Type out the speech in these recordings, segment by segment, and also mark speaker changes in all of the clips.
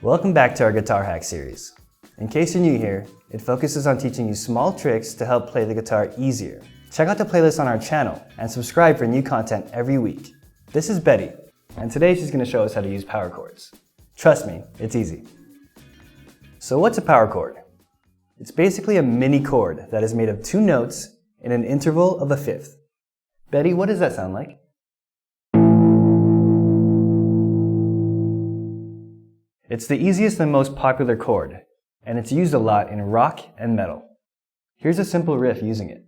Speaker 1: Welcome back to our Guitar Hack series. In case you're new here, it focuses on teaching you small tricks to help play the guitar easier. Check out the playlist on our channel and subscribe for new content every week. This is Betty, and today she's going to show us how to use power chords. Trust me, it's easy. So what's a power chord? It's basically a mini chord that is made of 2 notes in an interval of a fifth. Betty, what does that sound like? It's the easiest and most popular chord, and it's used a lot in rock and metal. Here's a simple riff using it.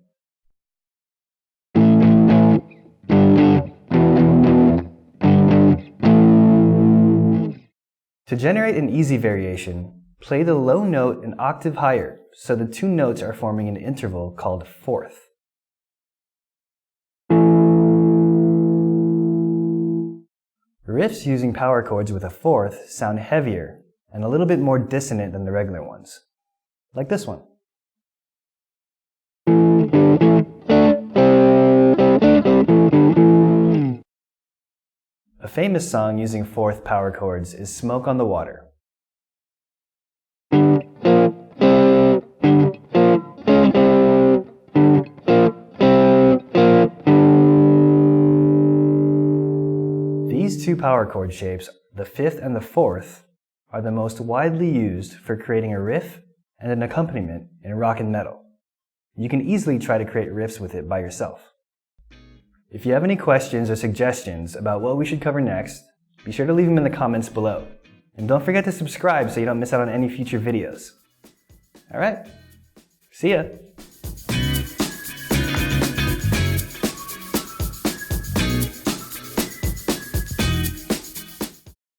Speaker 1: To generate an easy variation, play the low note an octave higher so the 2 notes are forming an interval called fourth. Riffs using power chords with a fourth sound heavier and a little bit more dissonant than the regular ones, like this one. A famous song using fourth power chords is Smoke on the Water. These 2 power chord shapes, the fifth and the fourth, are the most widely used for creating a riff and an accompaniment in rock and metal. You can easily try to create riffs with it by yourself. If you have any questions or suggestions about what we should cover next, be sure to leave them in the comments below. And don't forget to subscribe so you don't miss out on any future videos. Alright, see ya!